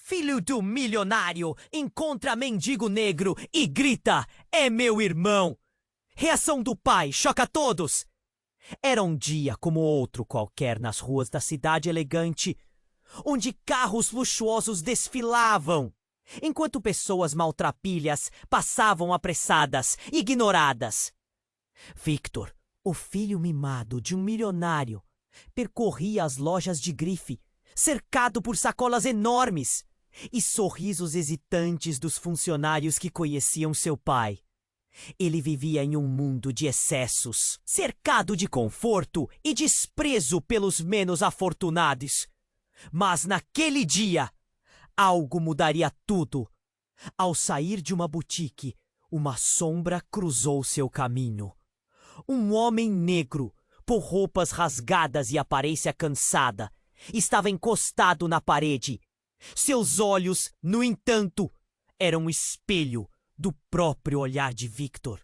Filho do milionário encontra mendigo negro e grita: "É meu irmão!" Reação do pai choca todos. Era um dia como outro qualquer nas ruas da cidade elegante, onde carros luxuosos desfilavam, enquanto pessoas maltrapilhas passavam apressadas, ignoradas. Victor, o filho mimado de um milionário, percorria as lojas de grife, cercado por sacolas enormes e sorrisos hesitantes dos funcionários que conheciam seu pai. Ele vivia em um mundo de excessos, cercado de conforto e desprezo pelos menos afortunados. Mas naquele dia, algo mudaria tudo. Ao sair de uma boutique, uma sombra cruzou seu caminho. Um homem negro, por roupas rasgadas e aparência cansada, estava encostado na parede. Seus olhos, no entanto, eram um espelho do próprio olhar de Victor.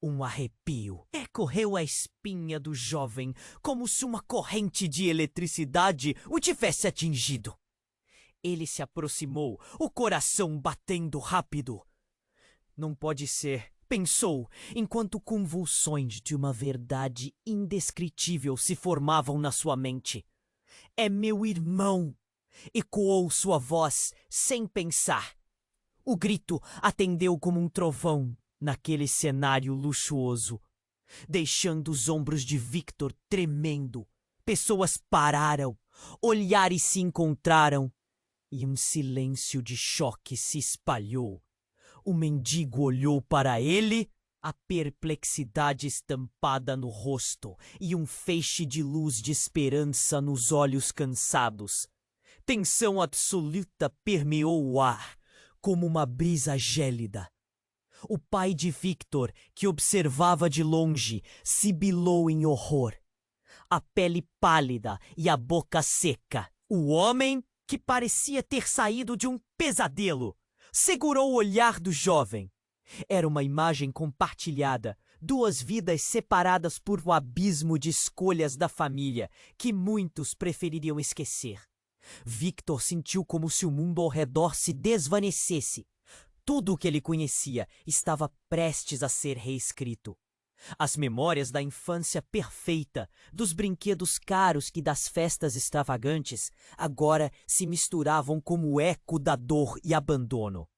Um arrepio percorreu a espinha do jovem, como se uma corrente de eletricidade o tivesse atingido. Ele se aproximou, o coração batendo rápido. Não pode ser, pensou, enquanto convulsões de uma verdade indescritível se formavam na sua mente. "É meu irmão!" ecoou sua voz sem pensar. O grito atendeu como um trovão naquele cenário luxuoso, deixando os ombros de Victor tremendo. Pessoas pararam, olhares se encontraram e um silêncio de choque se espalhou. O mendigo olhou para ele, a perplexidade estampada no rosto e um feixe de luz de esperança nos olhos cansados. Tensão absoluta permeou o ar, como uma brisa gélida. O pai de Victor, que observava de longe, sibilou em horror. A pele pálida e a boca seca. O homem, que parecia ter saído de um pesadelo, segurou o olhar do jovem. Era uma imagem compartilhada, duas vidas separadas por um abismo de escolhas da família que muitos prefeririam esquecer. Victor sentiu como se o mundo ao redor se desvanecesse. Tudo o que ele conhecia estava prestes a ser reescrito. As memórias da infância perfeita, dos brinquedos caros e das festas extravagantes, agora se misturavam como o eco da dor e abandono.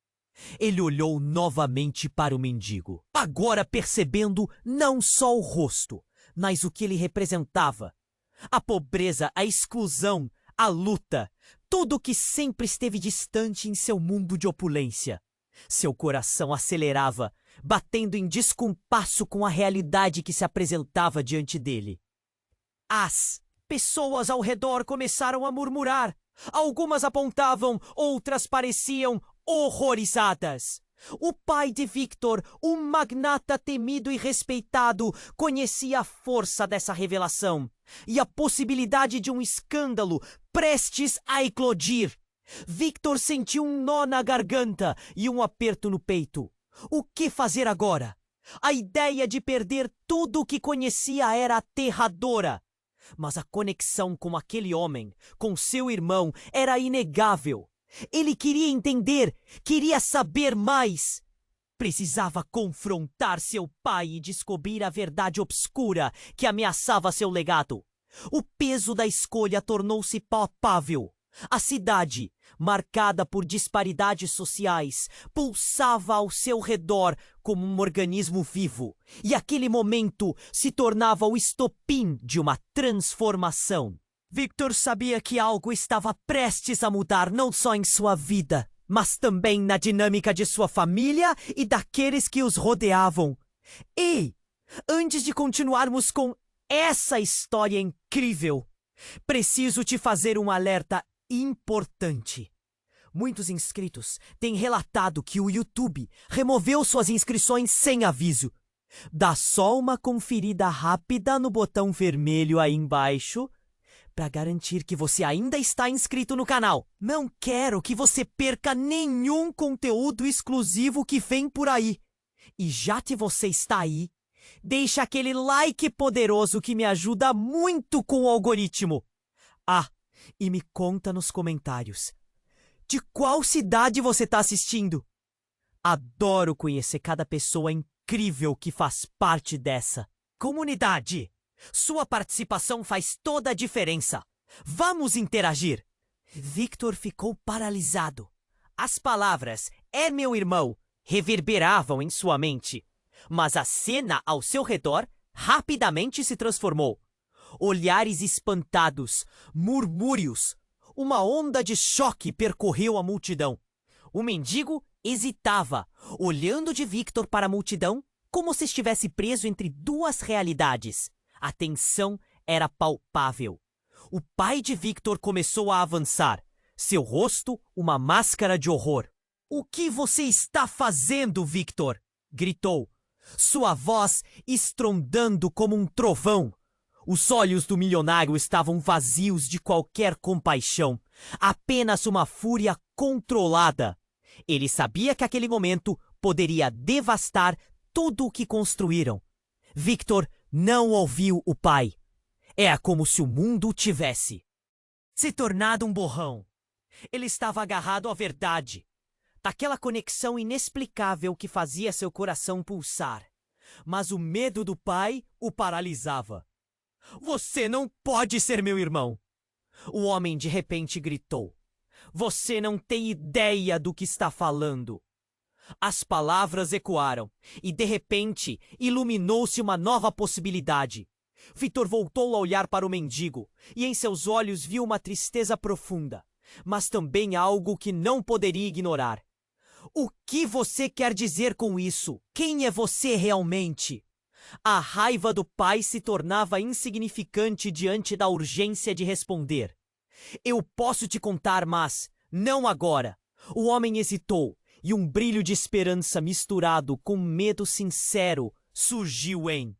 Ele olhou novamente para o mendigo, agora percebendo não só o rosto, mas o que ele representava. A pobreza, a exclusão, a luta, tudo o que sempre esteve distante em seu mundo de opulência. Seu coração acelerava, batendo em descompasso com a realidade que se apresentava diante dele. As pessoas ao redor começaram a murmurar. Algumas apontavam, outras pareciam horrorizadas. O pai de Victor, um magnata temido e respeitado, conhecia a força dessa revelação e a possibilidade de um escândalo prestes a eclodir. Victor sentiu um nó na garganta e um aperto no peito. O que fazer agora? A ideia de perder tudo o que conhecia era aterradora. Mas a conexão com aquele homem, com seu irmão, era inegável. Ele queria entender, queria saber mais. Precisava confrontar seu pai e descobrir a verdade obscura que ameaçava seu legado. O peso da escolha tornou-se palpável. A cidade, marcada por disparidades sociais, pulsava ao seu redor como um organismo vivo, e aquele momento se tornava o estopim de uma transformação. Victor sabia que algo estava prestes a mudar não só em sua vida, mas também na dinâmica de sua família e daqueles que os rodeavam. Ei, antes de continuarmos com essa história incrível, preciso te fazer um alerta importante. Muitos inscritos têm relatado que o YouTube removeu suas inscrições sem aviso. Dá só uma conferida rápida no botão vermelho aí embaixo para garantir que você ainda está inscrito no canal. Não quero que você perca nenhum conteúdo exclusivo que vem por aí. E já que você está aí, deixa aquele like poderoso que me ajuda muito com o algoritmo. Ah, e me conta nos comentários. De qual cidade você está assistindo? Adoro conhecer cada pessoa incrível que faz parte dessa comunidade. Sua participação faz toda a diferença. Vamos interagir. Victor ficou paralisado. As palavras "é meu irmão" reverberavam em sua mente, mas a cena ao seu redor rapidamente se transformou. Olhares espantados, murmúrios, uma onda de choque percorreu a multidão. O mendigo hesitava, olhando de Victor para a multidão como se estivesse preso entre duas realidades. A tensão era palpável. O pai de Victor começou a avançar, seu rosto uma máscara de horror. "O que você está fazendo, Victor?" gritou, sua voz estrondando como um trovão. Os olhos do milionário estavam vazios de qualquer compaixão, apenas uma fúria controlada. Ele sabia que aquele momento poderia devastar tudo o que construíram. Victor não ouviu o pai. É como se o mundo tivesse se tornado um borrão. Ele estava agarrado à verdade, daquela conexão inexplicável que fazia seu coração pulsar. Mas o medo do pai o paralisava. "Você não pode ser meu irmão!" O homem de repente gritou. "Você não tem ideia do que está falando." As palavras ecoaram e, de repente, iluminou-se uma nova possibilidade. Victor voltou a olhar para o mendigo e em seus olhos viu uma tristeza profunda, mas também algo que não poderia ignorar. "O que você quer dizer com isso? Quem é você realmente?" A raiva do pai se tornava insignificante diante da urgência de responder. "Eu posso te contar, mas não agora." O homem hesitou e um brilho de esperança misturado com medo sincero surgiu em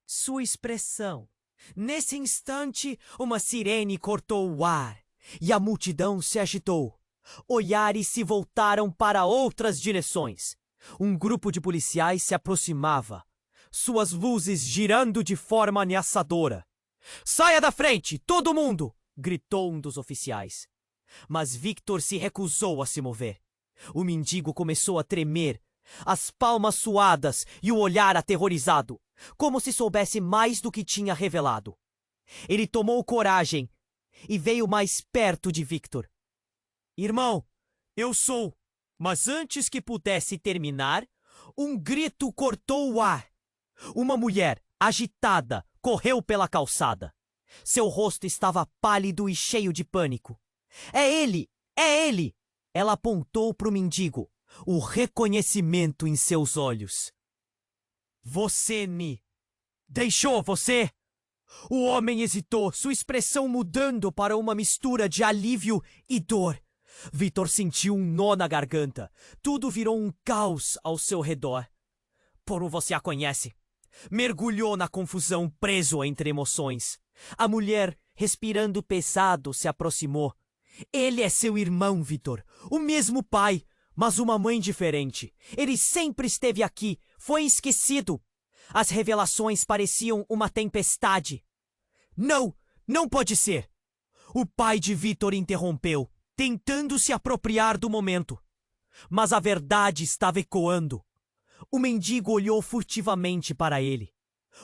sua expressão. Nesse instante, uma sirene cortou o ar e a multidão se agitou. Olhares se voltaram para outras direções. Um grupo de policiais se aproximava, suas luzes girando de forma ameaçadora. "Saia da frente, todo mundo!" gritou um dos oficiais. Mas Victor se recusou a se mover. O mendigo começou a tremer, as palmas suadas e o olhar aterrorizado, como se soubesse mais do que tinha revelado. Ele tomou coragem e veio mais perto de Victor. "Irmão, eu sou..." Mas antes que pudesse terminar, um grito cortou o ar. Uma mulher, agitada, correu pela calçada. Seu rosto estava pálido e cheio de pânico. "É ele! É ele!" Ela apontou para o mendigo, o reconhecimento em seus olhos. "Você me deixou, você?" O homem hesitou, sua expressão mudando para uma mistura de alívio e dor. Victor sentiu um nó na garganta. Tudo virou um caos ao seu redor. "Como você a conhece?" Mergulhou na confusão, preso entre emoções. A mulher, respirando pesado, se aproximou. "Ele é seu irmão, Victor. O mesmo pai, mas uma mãe diferente. Ele sempre esteve aqui. Foi esquecido." As revelações pareciam uma tempestade. "Não, não pode ser!" O pai de Victor interrompeu, tentando se apropriar do momento. Mas a verdade estava ecoando. O mendigo olhou furtivamente para ele.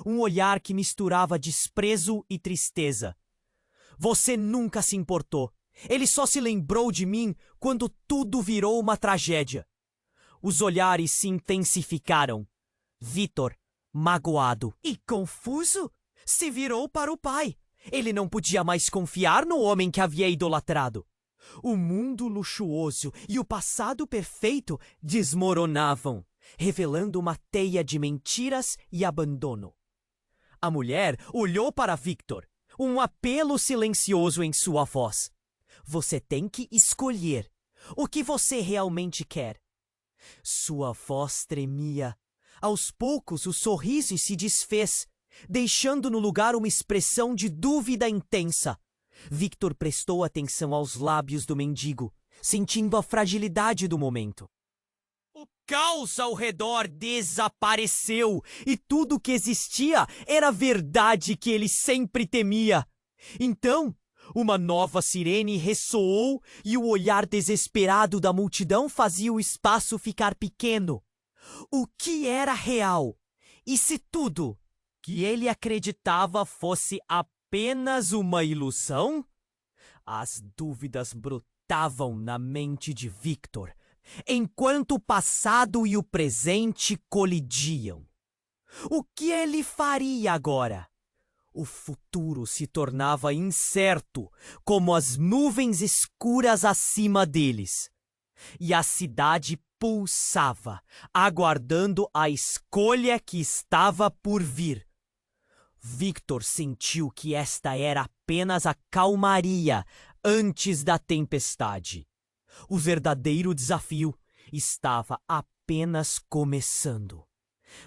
Um olhar que misturava desprezo e tristeza. "Você nunca se importou. Ele só se lembrou de mim quando tudo virou uma tragédia." Os olhares se intensificaram. Victor, magoado e confuso, se virou para o pai. Ele não podia mais confiar no homem que havia idolatrado. O mundo luxuoso e o passado perfeito desmoronavam, revelando uma teia de mentiras e abandono. A mulher olhou para Victor, um apelo silencioso em sua voz. "Você tem que escolher o que você realmente quer." Sua voz tremia. Aos poucos o sorriso se desfez, deixando no lugar uma expressão de dúvida intensa. Victor prestou atenção aos lábios do mendigo, sentindo a fragilidade do momento. O caos ao redor desapareceu e tudo que existia era a verdade que ele sempre temia. Então, Uma nova sirene ressoou e o olhar desesperado da multidão fazia o espaço ficar pequeno. O que era real? E se tudo que ele acreditava fosse apenas uma ilusão? As dúvidas brotavam na mente de Victor, enquanto o passado e o presente colidiam. O que ele faria agora? O futuro se tornava incerto, como as nuvens escuras acima deles. E a cidade pulsava, aguardando a escolha que estava por vir. Victor sentiu que esta era apenas a calmaria antes da tempestade. O verdadeiro desafio estava apenas começando.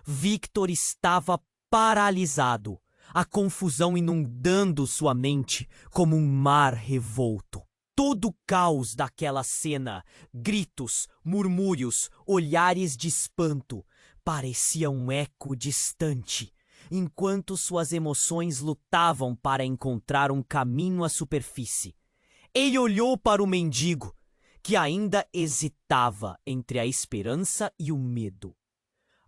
Victor estava paralisado, a confusão inundando sua mente como um mar revolto. Todo o caos daquela cena, gritos, murmúrios, olhares de espanto, parecia um eco distante, enquanto suas emoções lutavam para encontrar um caminho à superfície. Ele olhou para o mendigo, que ainda hesitava entre a esperança e o medo.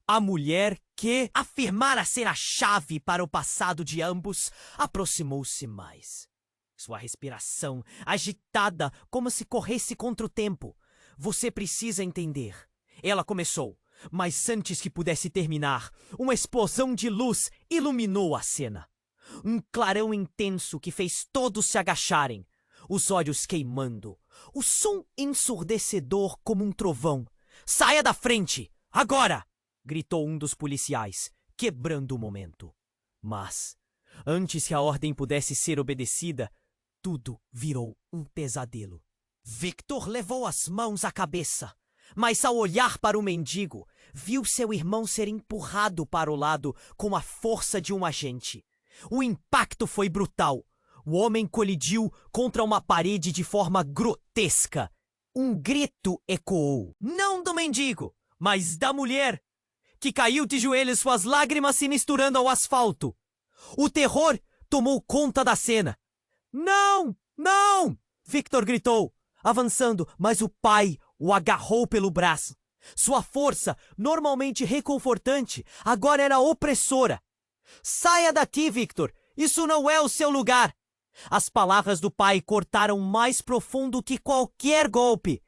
A mulher, que afirmara ser a chave para o passado de ambos, aproximou-se mais. Sua respiração agitada, como se corresse contra o tempo. Você precisa entender. Ela começou, mas antes que pudesse terminar, uma explosão de luz iluminou a cena. Um clarão intenso que fez todos se agacharem, os olhos queimando, o som ensurdecedor como um trovão. Saia da frente! Agora! Gritou um dos policiais, quebrando o momento. Mas, antes que a ordem pudesse ser obedecida, tudo virou um pesadelo. Victor levou as mãos à cabeça, mas ao olhar para o mendigo, viu seu irmão ser empurrado para o lado com a força de um agente. O impacto foi brutal. O homem colidiu contra uma parede de forma grotesca. Um grito ecoou, não do mendigo, mas da mulher, que caiu de joelhos, suas lágrimas se misturando ao asfalto. O terror tomou conta da cena. Não! Não! Victor gritou, avançando, mas o pai o agarrou pelo braço. Sua força, normalmente reconfortante, agora era opressora. Saia daqui, Victor! Isso não é o seu lugar! As palavras do pai cortaram mais profundo que qualquer golpe.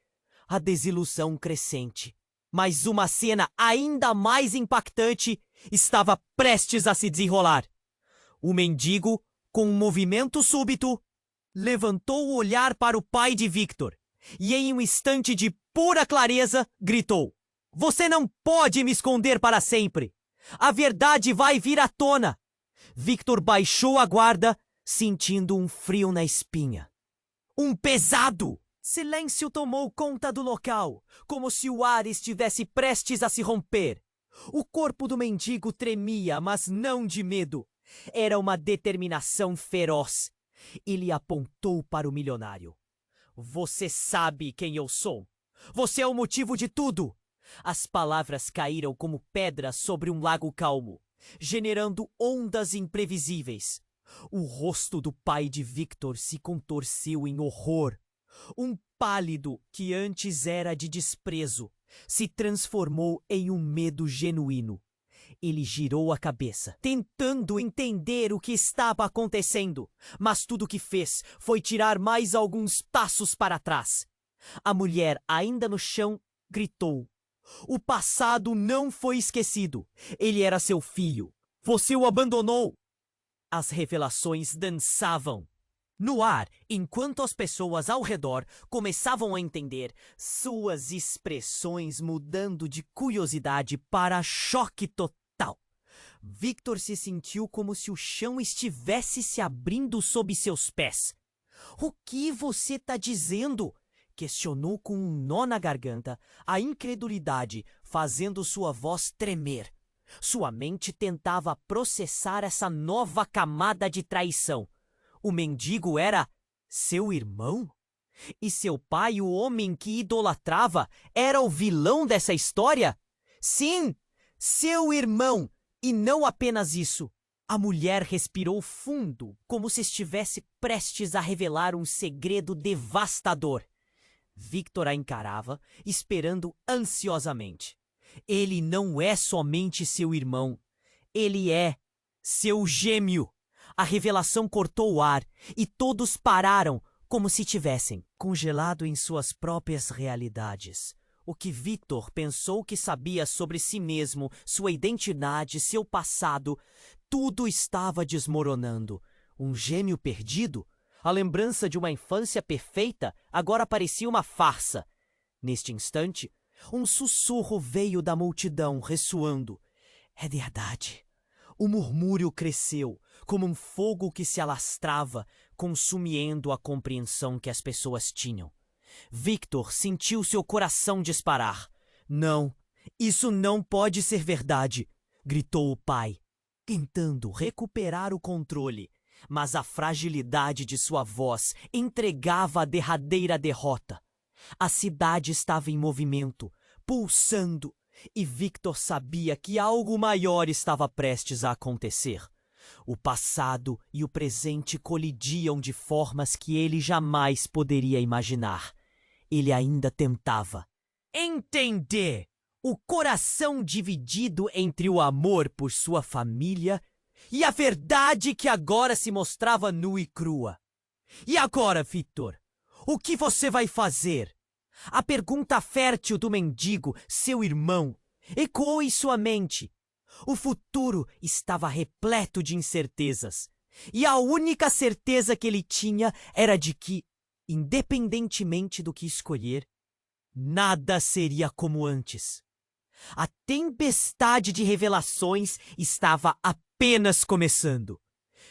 A desilusão crescente. Mas uma cena ainda mais impactante estava prestes a se desenrolar. O mendigo, com um movimento súbito, levantou o olhar para o pai de Victor e, em um instante de pura clareza, gritou: "Você não pode me esconder para sempre! A verdade vai vir à tona!" Victor baixou a guarda, sentindo um frio na espinha. Um pesado silêncio tomou conta do local, como se o ar estivesse prestes a se romper. O corpo do mendigo tremia, mas não de medo. Era uma determinação feroz. Ele apontou para o milionário. "Você sabe quem eu sou. Você é o motivo de tudo." As palavras caíram como pedras sobre um lago calmo, generando ondas imprevisíveis. O rosto do pai de Victor se contorceu em horror. Um pálido que antes era de desprezo se transformou em um medo genuíno. Ele girou a cabeça, tentando entender o que estava acontecendo, mas tudo o que fez foi tirar mais alguns passos para trás. A mulher, ainda no chão, gritou. O passado não foi esquecido. Ele era seu filho. Você o abandonou. As revelações dançavam no ar, enquanto as pessoas ao redor começavam a entender, suas expressões mudando de curiosidade para choque total. Victor se sentiu como se o chão estivesse se abrindo sob seus pés. "O que você está dizendo?" questionou com um nó na garganta, a incredulidade fazendo sua voz tremer. Sua mente tentava processar essa nova camada de traição. O mendigo era seu irmão? E seu pai, o homem que idolatrava, era o vilão dessa história? Sim, seu irmão! E não apenas isso. A mulher respirou fundo, como se estivesse prestes a revelar um segredo devastador. Victor a encarava, esperando ansiosamente. Ele não é somente seu irmão. Ele é seu gêmeo. A revelação cortou o ar e todos pararam como se tivessem congelado em suas próprias realidades. O que Victor pensou que sabia sobre si mesmo, sua identidade, seu passado, tudo estava desmoronando. Um gêmeo perdido? A lembrança de uma infância perfeita agora parecia uma farsa. Neste instante, um sussurro veio da multidão, ressoando. É verdade. O murmúrio cresceu, como um fogo que se alastrava, consumindo a compreensão que as pessoas tinham. Victor sentiu seu coração disparar. Não, isso não pode ser verdade, gritou o pai, tentando recuperar o controle. Mas a fragilidade de sua voz entregava a derradeira derrota. A cidade estava em movimento, pulsando, e Victor sabia que algo maior estava prestes a acontecer. O passado e o presente colidiam de formas que ele jamais poderia imaginar. Ele ainda tentava entender o coração dividido entre o amor por sua família e a verdade que agora se mostrava nua e crua. E agora, Victor, o que você vai fazer? A pergunta fértil do mendigo, seu irmão, ecoou em sua mente. O futuro estava repleto de incertezas. E a única certeza que ele tinha era de que, independentemente do que escolher, nada seria como antes. A tempestade de revelações estava apenas começando.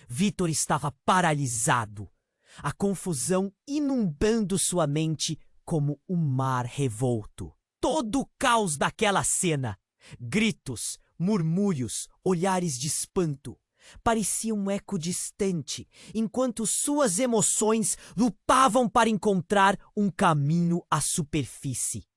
Victor estava paralisado, a confusão inundando sua mente como um mar revolto. Todo o caos daquela cena, gritos, murmúrios, olhares de espanto, parecia um eco distante, enquanto suas emoções lutavam para encontrar um caminho à superfície.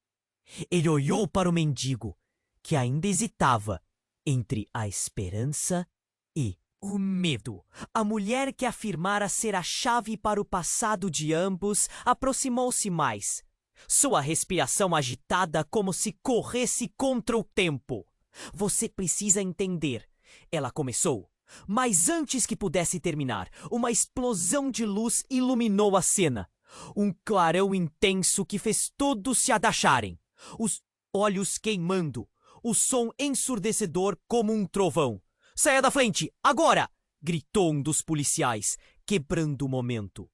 Ele olhou para o mendigo, que ainda hesitava entre a esperança e o medo. A mulher que afirmara ser a chave para o passado de ambos aproximou-se mais, sua respiração agitada como se corresse contra o tempo. Você precisa entender, ela começou. Mas antes que pudesse terminar, uma explosão de luz iluminou a cena. Um clarão intenso que fez todos se agacharem, os olhos queimando, o som ensurdecedor como um trovão. Saia da frente, agora! Gritou um dos policiais, quebrando o momento.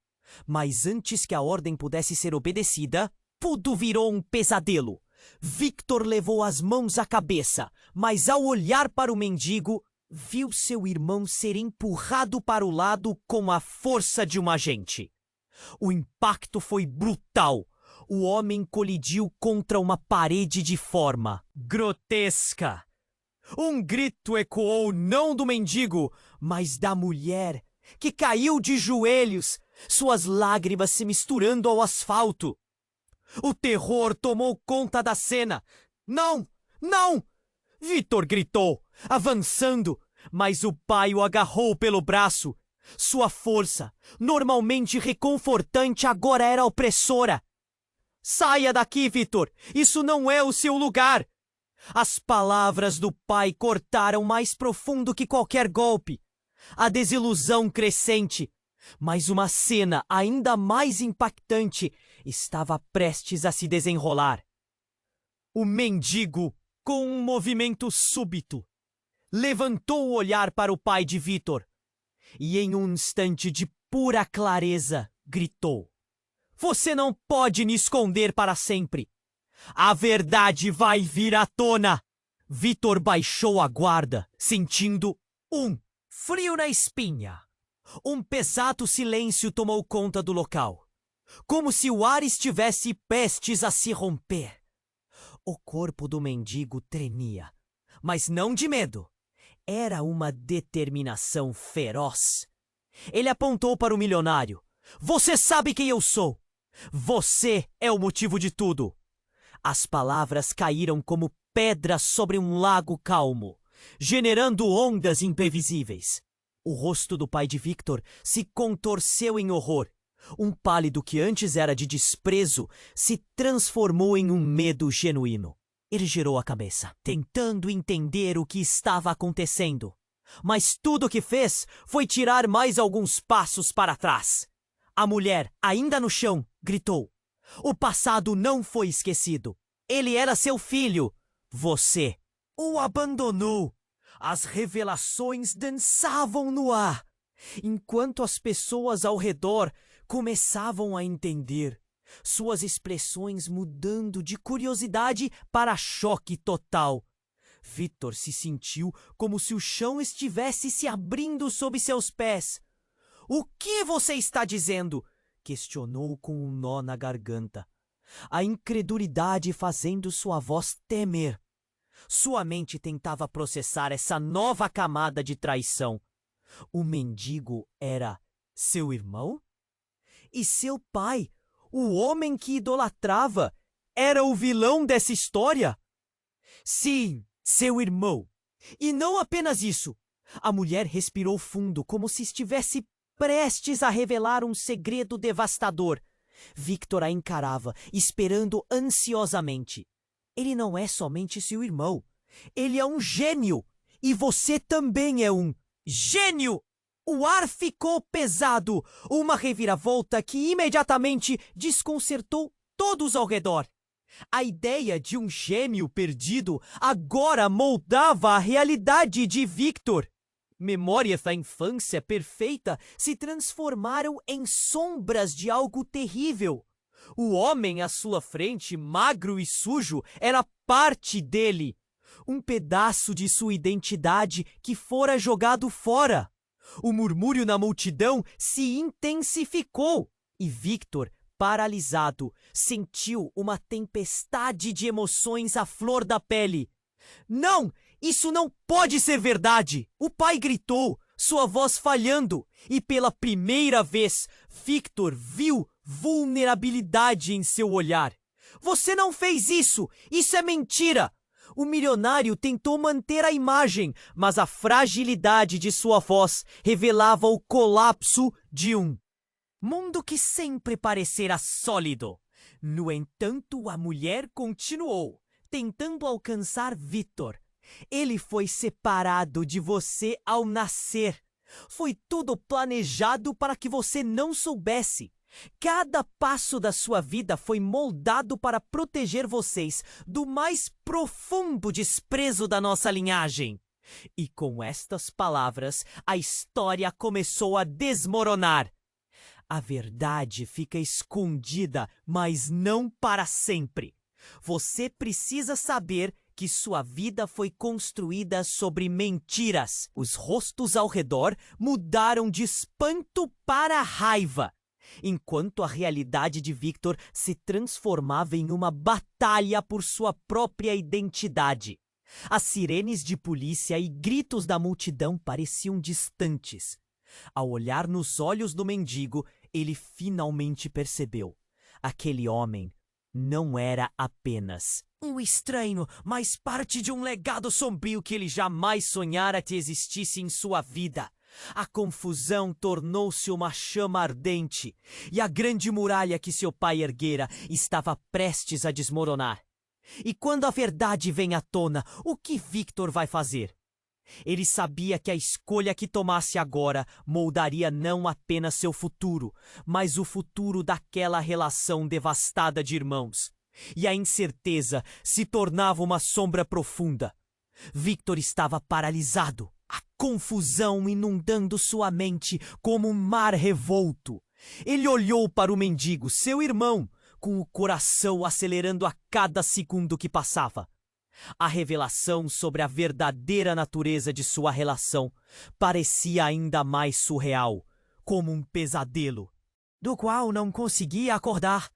Mas antes que a ordem pudesse ser obedecida, tudo virou um pesadelo. Victor levou as mãos à cabeça, mas ao olhar para o mendigo, viu seu irmão ser empurrado para o lado com a força de um agente. O impacto foi brutal. O homem colidiu contra uma parede de forma grotesca. Um grito ecoou não do mendigo, mas da mulher, que caiu de joelhos, suas lágrimas se misturando ao asfalto. O terror tomou conta da cena. Não! Não! Victor gritou, avançando, mas o pai o agarrou pelo braço. Sua força, normalmente reconfortante, agora era opressora. Saia daqui, Victor! Isso não é o seu lugar! As palavras do pai cortaram mais profundo que qualquer golpe. A desilusão crescente. Mas uma cena ainda mais impactante estava prestes a se desenrolar. O mendigo, com um movimento súbito, levantou o olhar para o pai de Victor e, em um instante de pura clareza, gritou: "Você não pode me esconder para sempre! A verdade vai vir à tona!" Victor baixou a guarda, sentindo um frio na espinha. Um pesado silêncio tomou conta do local, como se o ar estivesse prestes a se romper. O corpo do mendigo tremia, mas não de medo. Era uma determinação feroz. Ele apontou para o milionário. "Você sabe quem eu sou! Você é o motivo de tudo!" As palavras caíram como pedras sobre um lago calmo, generando ondas imprevisíveis. O rosto do pai de Victor se contorceu em horror. Um pálido que antes era de desprezo se transformou em um medo genuíno. Ele girou a cabeça, tentando entender o que estava acontecendo. Mas tudo o que fez foi tirar mais alguns passos para trás. A mulher, ainda no chão, gritou. O passado não foi esquecido. Ele era seu filho. Você o abandonou. As revelações dançavam no ar, enquanto as pessoas ao redor começavam a entender, suas expressões mudando de curiosidade para choque total. Victor se sentiu como se o chão estivesse se abrindo sob seus pés. — O que você está dizendo? Questionou com um nó na garganta, a incredulidade fazendo sua voz tremer. Sua mente tentava processar essa nova camada de traição. O mendigo era seu irmão? E seu pai, o homem que idolatrava, era o vilão dessa história? Sim, seu irmão. E não apenas isso. A mulher respirou fundo, como se estivesse prestes a revelar um segredo devastador. Victor a encarava, esperando ansiosamente. Ele não é somente seu irmão. Ele é um gênio. E você também é um gênio! O ar ficou pesado. Uma reviravolta que imediatamente desconcertou todos ao redor. A ideia de um gêmeo perdido agora moldava a realidade de Victor. Memórias da infância perfeita se transformaram em sombras de algo terrível. O homem à sua frente, magro e sujo, era parte dele. Um pedaço de sua identidade que fora jogado fora. O murmúrio na multidão se intensificou e Victor, paralisado, sentiu uma tempestade de emoções à flor da pele. Não! Isso não pode ser verdade! O pai gritou, sua voz falhando, e pela primeira vez, Victor viu vulnerabilidade em seu olhar. Você não fez isso! Isso é mentira! O milionário tentou manter a imagem, mas a fragilidade de sua voz revelava o colapso de um mundo que sempre parecera sólido. No entanto, a mulher continuou, tentando alcançar Victor. Ele foi separado de você ao nascer. Foi tudo planejado para que você não soubesse. Cada passo da sua vida foi moldado para proteger vocês do mais profundo desprezo da nossa linhagem. E com estas palavras, a história começou a desmoronar. A verdade fica escondida, mas não para sempre. Você precisa saber que sua vida foi construída sobre mentiras. Os rostos ao redor mudaram de espanto para raiva, enquanto a realidade de Victor se transformava em uma batalha por sua própria identidade. As sirenes de polícia e gritos da multidão pareciam distantes. Ao olhar nos olhos do mendigo, ele finalmente percebeu. Aquele homem não era apenas um estranho, mas parte de um legado sombrio que ele jamais sonhara que existisse em sua vida. A confusão tornou-se uma chama ardente, e a grande muralha que seu pai erguera estava prestes a desmoronar. E quando a verdade vem à tona, o que Victor vai fazer? Ele sabia que a escolha que tomasse agora moldaria não apenas seu futuro, mas o futuro daquela relação devastada de irmãos. E a incerteza se tornava uma sombra profunda. Victor estava paralisado, a confusão inundando sua mente como um mar revolto. Ele olhou para o mendigo, seu irmão, com o coração acelerando a cada segundo que passava. A revelação sobre a verdadeira natureza de sua relação parecia ainda mais surreal, como um pesadelo, do qual não conseguia acordar.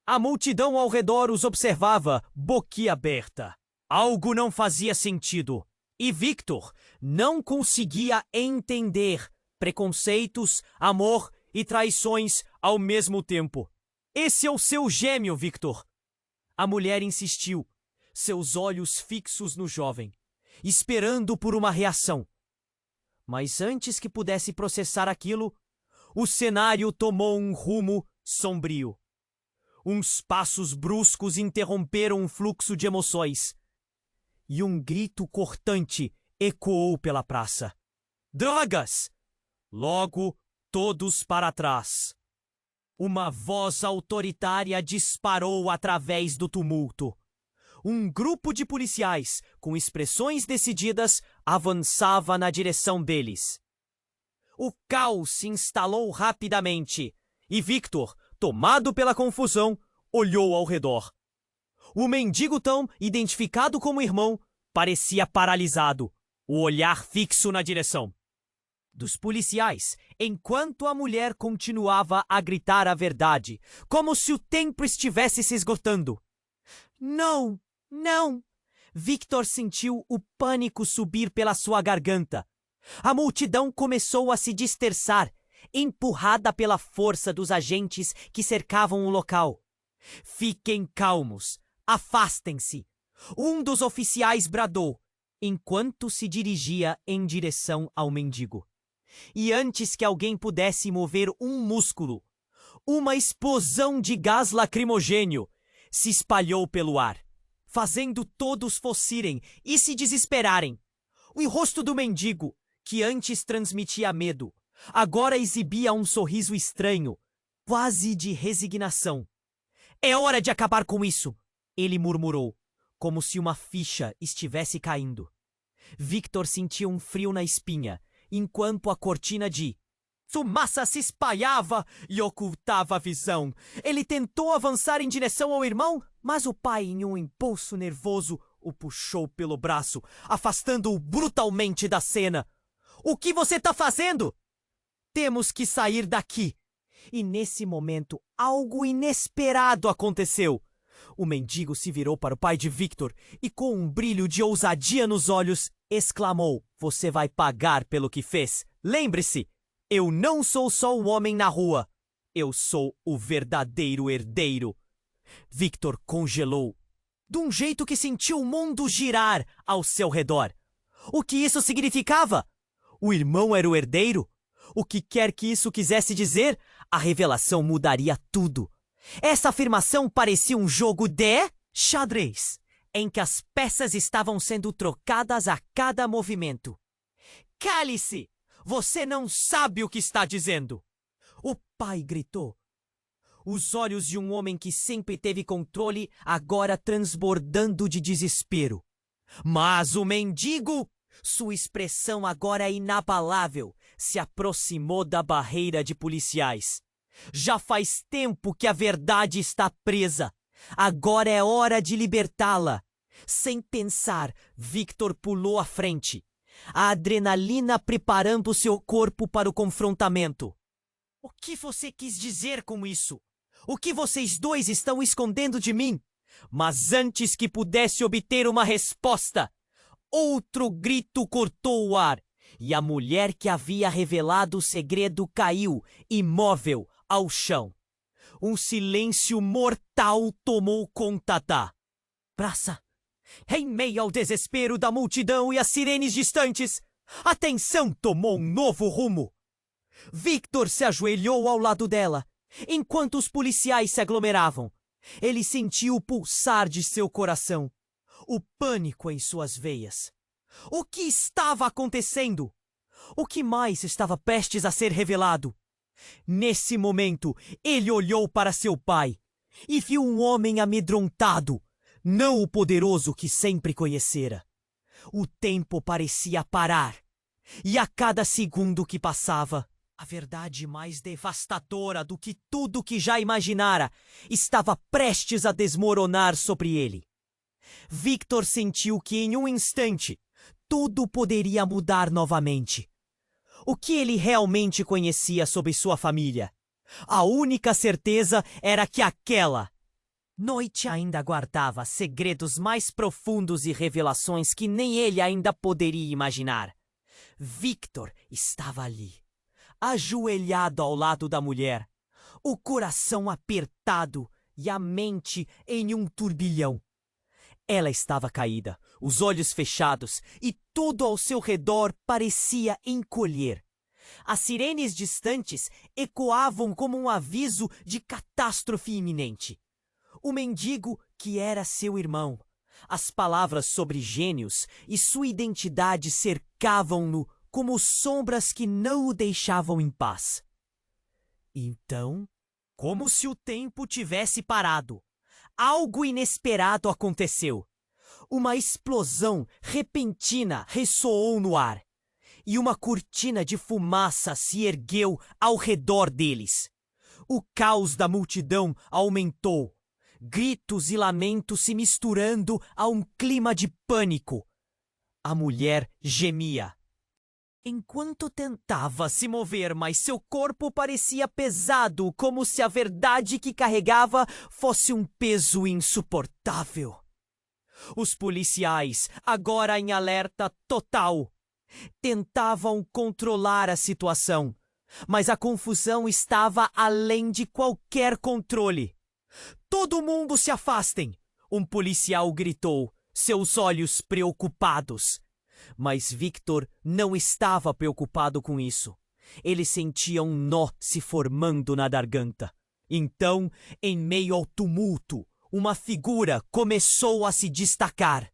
A multidão ao redor os observava, boquiaberta. Algo não fazia sentido, e Victor não conseguia entender preconceitos, amor e traições ao mesmo tempo. Esse é o seu gêmeo, Victor. A mulher insistiu, seus olhos fixos no jovem, esperando por uma reação. Mas antes que pudesse processar aquilo, o cenário tomou um rumo sombrio. Uns passos bruscos interromperam um fluxo de emoções. E um grito cortante ecoou pela praça. Drogas! Logo, todos para trás. Uma voz autoritária disparou através do tumulto. Um grupo de policiais, com expressões decididas, avançava na direção deles. O caos se instalou rapidamente, e Victor, tomado pela confusão, olhou ao redor. O mendigo tão identificado como irmão parecia paralisado, o olhar fixo na direção dos policiais, enquanto a mulher continuava a gritar a verdade, como se o tempo estivesse se esgotando. Não, não! Victor sentiu o pânico subir pela sua garganta. A multidão começou a se dispersar, empurrada pela força dos agentes que cercavam o local. Fiquem calmos, afastem-se! Um dos oficiais bradou, enquanto se dirigia em direção ao mendigo. E antes que alguém pudesse mover um músculo, uma explosão de gás lacrimogênio se espalhou pelo ar, fazendo todos fossirem e se desesperarem. O rosto do mendigo, que antes transmitia medo, agora exibia um sorriso estranho, quase de resignação. É hora de acabar com isso, ele murmurou, como se uma ficha estivesse caindo. Victor sentia um frio na espinha, enquanto a cortina de fumaça se espalhava e ocultava a visão. Ele tentou avançar em direção ao irmão, mas o pai, em um impulso nervoso, o puxou pelo braço, afastando-o brutalmente da cena. O que você está fazendo? Temos que sair daqui. E nesse momento, algo inesperado aconteceu. O mendigo se virou para o pai de Victor e, com um brilho de ousadia nos olhos, exclamou: Você vai pagar pelo que fez. Lembre-se, eu não sou só um homem na rua. Eu sou o verdadeiro herdeiro. Victor congelou, de um jeito que sentiu o mundo girar ao seu redor. O que isso significava? O irmão era o herdeiro? O que quer que isso quisesse dizer, a revelação mudaria tudo. Essa afirmação parecia um jogo de xadrez, em que as peças estavam sendo trocadas a cada movimento. Cale-se! Você não sabe o que está dizendo! O pai gritou. Os olhos de um homem que sempre teve controle agora transbordando de desespero. Mas o mendigo, sua expressão agora inabalável, se aproximou da barreira de policiais. Já faz tempo que a verdade está presa. Agora é hora de libertá-la. Sem pensar, Victor pulou à frente, a adrenalina preparando seu corpo para o confrontamento. O que você quis dizer com isso? O que vocês dois estão escondendo de mim? Mas antes que pudesse obter uma resposta, outro grito cortou o ar, e a mulher que havia revelado o segredo caiu, imóvel, ao chão. Um silêncio mortal tomou conta da praça. Em meio ao desespero da multidão e as sirenes distantes, a tensão tomou um novo rumo. Victor se ajoelhou ao lado dela, enquanto os policiais se aglomeravam. Ele sentiu o pulsar de seu coração, o pânico em suas veias. O que estava acontecendo? O que mais estava prestes a ser revelado? Nesse momento, ele olhou para seu pai e viu um homem amedrontado, não o poderoso que sempre conhecera. O tempo parecia parar, e a cada segundo que passava, a verdade mais devastadora do que tudo que já imaginara estava prestes a desmoronar sobre ele. Victor sentiu que em um instante tudo poderia mudar novamente. O que ele realmente conhecia sobre sua família? A única certeza era que aquela noite ainda guardava segredos mais profundos e revelações que nem ele ainda poderia imaginar. Victor estava ali, ajoelhado ao lado da mulher, o coração apertado e a mente em um turbilhão. Ela estava caída, os olhos fechados, e tudo ao seu redor parecia encolher. As sirenes distantes ecoavam como um aviso de catástrofe iminente. O mendigo, que era seu irmão, as palavras sobre gênios e sua identidade cercavam-no como sombras que não o deixavam em paz. Então, como se o tempo tivesse parado, algo inesperado aconteceu. Uma explosão repentina ressoou no ar, e uma cortina de fumaça se ergueu ao redor deles. O caos da multidão aumentou, gritos e lamentos se misturando a um clima de pânico. A mulher gemia. Enquanto tentava se mover, mas seu corpo parecia pesado, como se a verdade que carregava fosse um peso insuportável. Os policiais, agora em alerta total, tentavam controlar a situação, mas a confusão estava além de qualquer controle. "Todo mundo se afastem!" um policial gritou, seus olhos preocupados. Mas Victor não estava preocupado com isso. Ele sentia um nó se formando na garganta. Então, em meio ao tumulto, uma figura começou a se destacar.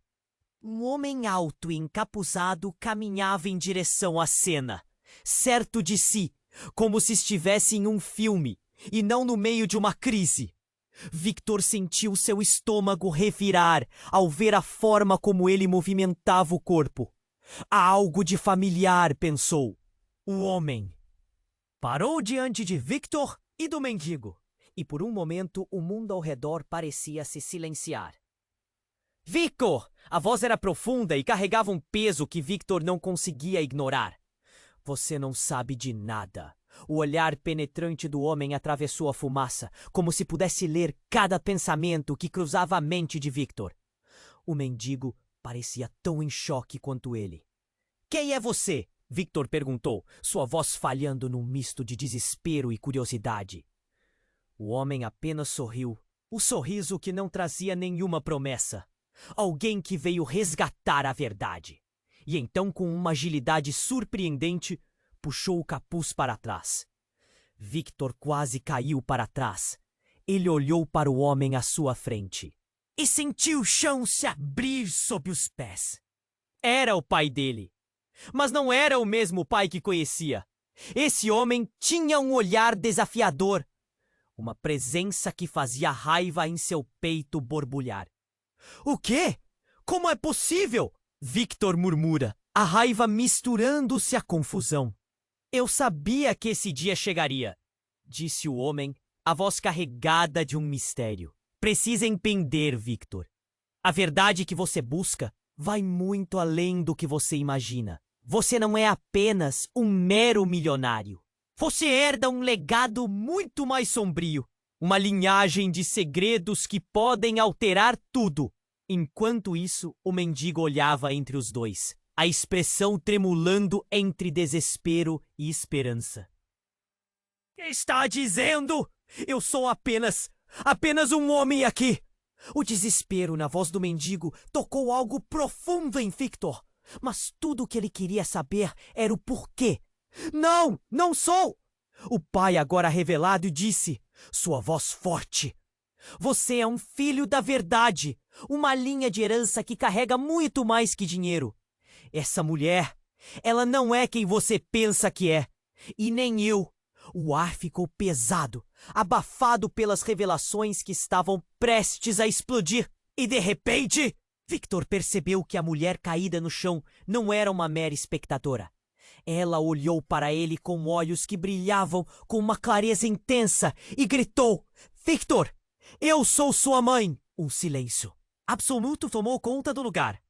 Um homem alto e encapuzado caminhava em direção à cena, certo de si, como se estivesse em um filme e não no meio de uma crise. Victor sentiu seu estômago revirar ao ver a forma como ele movimentava o corpo. Há algo de familiar, pensou. O homem parou diante de Victor e do mendigo, e por um momento o mundo ao redor parecia se silenciar. "Victor!" A voz era profunda e carregava um peso que Victor não conseguia ignorar. "Você não sabe de nada." O olhar penetrante do homem atravessou a fumaça, como se pudesse ler cada pensamento que cruzava a mente de Victor. O mendigo parecia tão em choque quanto ele. "Quem é você?" Victor perguntou, sua voz falhando num misto de desespero e curiosidade. O homem apenas sorriu, o sorriso que não trazia nenhuma promessa. Alguém que veio resgatar a verdade. E então, com uma agilidade surpreendente, puxou o capuz para trás. Victor quase caiu para trás. Ele olhou para o homem à sua frente e sentiu o chão se abrir sob os pés. Era o pai dele. Mas não era o mesmo pai que conhecia. Esse homem tinha um olhar desafiador, uma presença que fazia raiva em seu peito borbulhar. "O quê? Como é possível?" Victor murmura, a raiva misturando-se à confusão. "Eu sabia que esse dia chegaria", disse o homem, a voz carregada de um mistério. "Precisa entender, Victor. A verdade que você busca vai muito além do que você imagina. Você não é apenas um mero milionário. Você herda um legado muito mais sombrio, uma linhagem de segredos que podem alterar tudo." Enquanto isso, o mendigo olhava entre os dois, a expressão tremulando entre desespero e esperança. "Está dizendo? Eu sou apenas um homem aqui." O desespero na voz do mendigo tocou algo profundo em Victor, mas tudo o que ele queria saber era o porquê. "Não, não sou!" O pai, agora revelado, disse, sua voz forte. "Você é um filho da verdade, uma linha de herança que carrega muito mais que dinheiro. Essa mulher, ela não é quem você pensa que é, e nem eu." O ar ficou pesado, abafado pelas revelações que estavam prestes a explodir. E de repente, Victor percebeu que a mulher caída no chão não era uma mera espectadora. Ela olhou para ele com olhos que brilhavam com uma clareza intensa e gritou: "Victor, eu sou sua mãe!" Um silêncio absoluto tomou conta do lugar.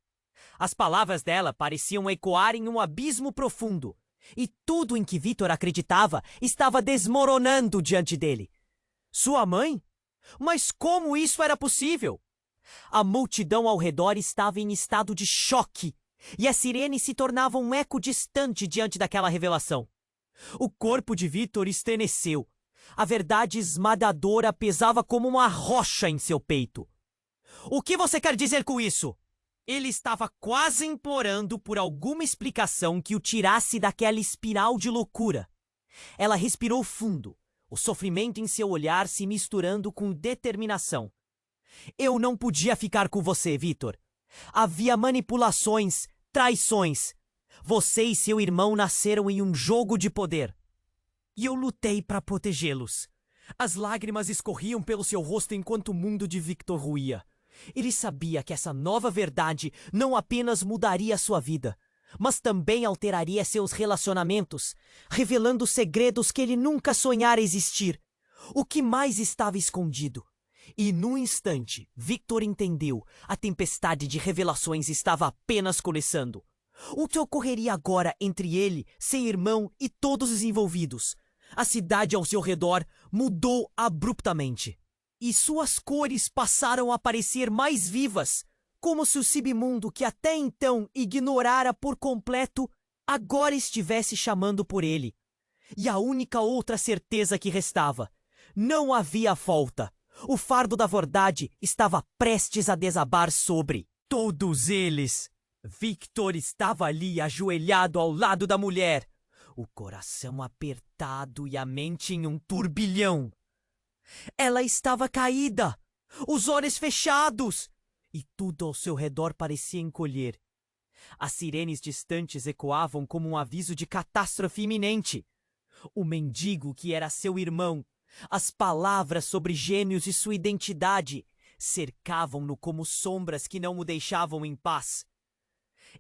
As palavras dela pareciam ecoar em um abismo profundo, e tudo em que Victor acreditava estava desmoronando diante dele. Sua mãe? Mas como isso era possível? A multidão ao redor estava em estado de choque, e a sirene se tornava um eco distante diante daquela revelação. O corpo de Victor estremeceu. A verdade esmagadora pesava como uma rocha em seu peito. O que você quer dizer com isso? Ele estava quase implorando por alguma explicação que o tirasse daquela espiral de loucura. Ela respirou fundo, o sofrimento em seu olhar se misturando com determinação. Eu não podia ficar com você, Victor. Havia manipulações, traições. Você e seu irmão nasceram em um jogo de poder. E eu lutei para protegê-los. As lágrimas escorriam pelo seu rosto enquanto o mundo de Victor ruía. Ele sabia que essa nova verdade não apenas mudaria sua vida, mas também alteraria seus relacionamentos, revelando segredos que ele nunca sonhara existir. O que mais estava escondido? E num instante, Victor entendeu. A tempestade de revelações estava apenas começando. O que ocorreria agora entre ele, seu irmão e todos os envolvidos? A cidade ao seu redor mudou abruptamente. E suas cores passaram a parecer mais vivas, como se o submundo que até então ignorara por completo, agora estivesse chamando por ele. E a única outra certeza que restava: não havia volta. O fardo da verdade estava prestes a desabar sobre todos eles. Victor estava ali ajoelhado ao lado da mulher, o coração apertado e a mente em um turbilhão. Ela estava caída, os olhos fechados, e tudo ao seu redor parecia encolher. As sirenes distantes ecoavam como um aviso de catástrofe iminente. O mendigo que era seu irmão, as palavras sobre gênios e sua identidade, cercavam-no como sombras que não o deixavam em paz.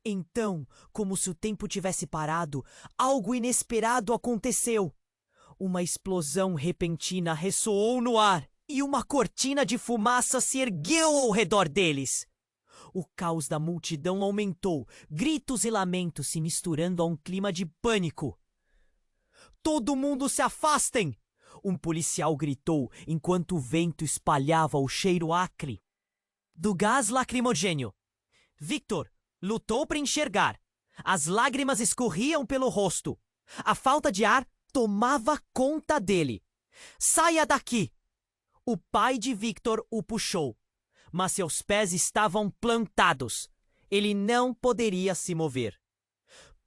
Então, como se o tempo tivesse parado, algo inesperado aconteceu. Uma explosão repentina ressoou no ar e uma cortina de fumaça se ergueu ao redor deles. O caos da multidão aumentou, gritos e lamentos se misturando a um clima de pânico. "Todo mundo se afastem!" Um policial gritou enquanto o vento espalhava o cheiro acre do gás lacrimogênio. Victor lutou para enxergar. As lágrimas escorriam pelo rosto. A falta de ar tomava conta dele. "Saia daqui!" O pai de Victor o puxou, mas seus pés estavam plantados. Ele não poderia se mover.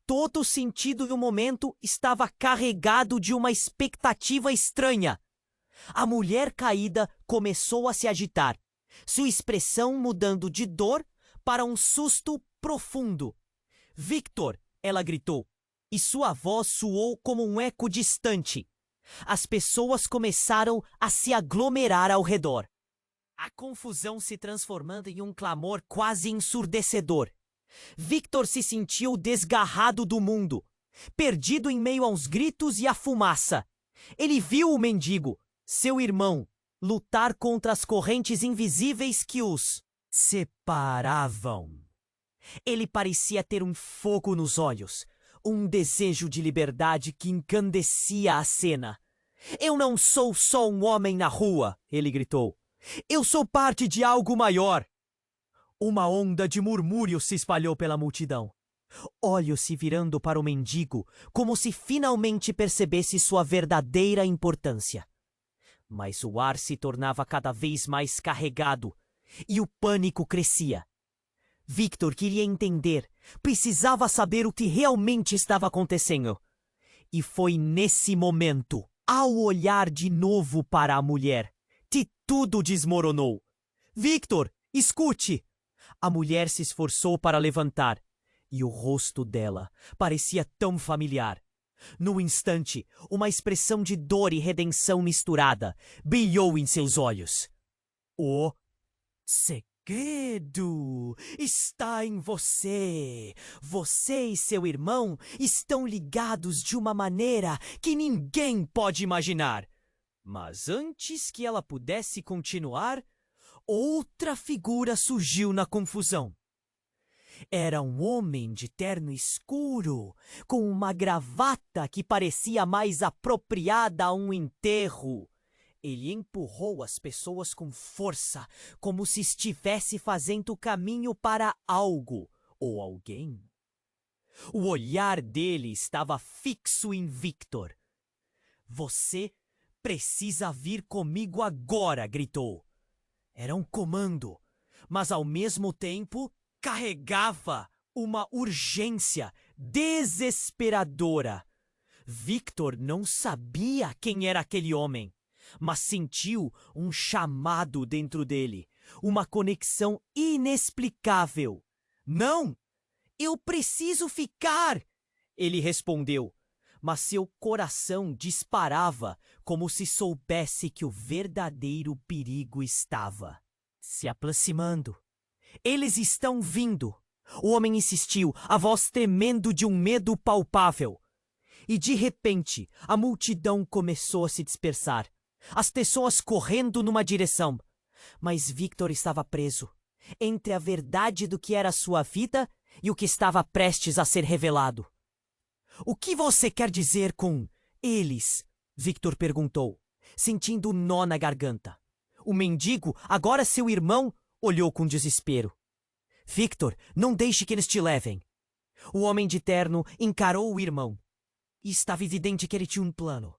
Todo o sentido do momento estava carregado de uma expectativa estranha. A mulher caída começou a se agitar, sua expressão mudando de dor para um susto profundo. "Victor!" ela gritou, e sua voz soou como um eco distante. As pessoas começaram a se aglomerar ao redor, a confusão se transformando em um clamor quase ensurdecedor. Victor se sentiu desgarrado do mundo, perdido em meio aos gritos e à fumaça. Ele viu o mendigo, seu irmão, lutar contra as correntes invisíveis que os separavam. Ele parecia ter um fogo nos olhos, um desejo de liberdade que encandecia a cena. "Eu não sou só um homem na rua", ele gritou. "Eu sou parte de algo maior." Uma onda de murmúrios se espalhou pela multidão. Olhos se virando para o mendigo, como se finalmente percebesse sua verdadeira importância. Mas o ar se tornava cada vez mais carregado, e o pânico crescia. Victor queria entender, precisava saber o que realmente estava acontecendo. E foi nesse momento, ao olhar de novo para a mulher, que tudo desmoronou. "Victor, escute!" A mulher se esforçou para levantar, e o rosto dela parecia tão familiar. No instante, uma expressão de dor e redenção misturada brilhou em seus olhos. "O segredo está em você. Você e seu irmão estão ligados de uma maneira que ninguém pode imaginar." Mas antes que ela pudesse continuar, outra figura surgiu na confusão. Era um homem de terno escuro, com uma gravata que parecia mais apropriada a um enterro. Ele empurrou as pessoas com força, como se estivesse fazendo caminho para algo ou alguém. O olhar dele estava fixo em Victor. "Você precisa vir comigo agora", gritou. Era um comando, mas ao mesmo tempo carregava uma urgência desesperadora. Victor não sabia quem era aquele homem, mas sentiu um chamado dentro dele, uma conexão inexplicável. Não! Eu preciso ficar! Ele respondeu, mas seu coração disparava como se soubesse que o verdadeiro perigo estava se aproximando. Eles estão vindo! O homem insistiu, a voz tremendo de um medo palpável. E de repente, a multidão começou a se dispersar. As pessoas correndo numa direção. Mas Victor estava preso entre a verdade do que era sua vida e o que estava prestes a ser revelado. O que você quer dizer com eles? Victor perguntou, sentindo um nó na garganta. O mendigo, agora seu irmão, olhou com desespero. Victor, não deixe que eles te levem. O homem de terno encarou o irmão. E estava evidente que ele tinha um plano.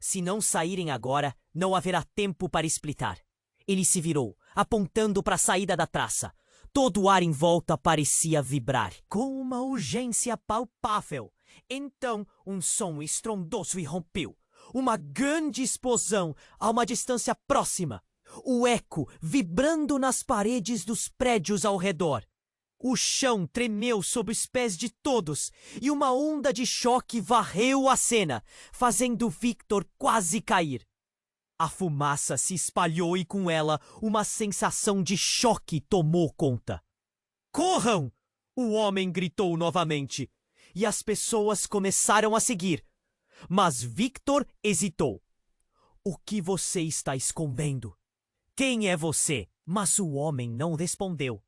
Se não saírem agora, não haverá tempo para explicar. Ele se virou, apontando para a saída da traça. Todo o ar em volta parecia vibrar, com uma urgência palpável. Então, um som estrondoso irrompeu. Uma grande explosão a uma distância próxima. O eco vibrando nas paredes dos prédios ao redor. O chão tremeu sob os pés de todos e uma onda de choque varreu a cena, fazendo Victor quase cair. A fumaça se espalhou e com ela uma sensação de choque tomou conta. Corram! O homem gritou novamente e as pessoas começaram a seguir. Mas Victor hesitou. O que você está escondendo? Quem é você? Mas o homem não respondeu.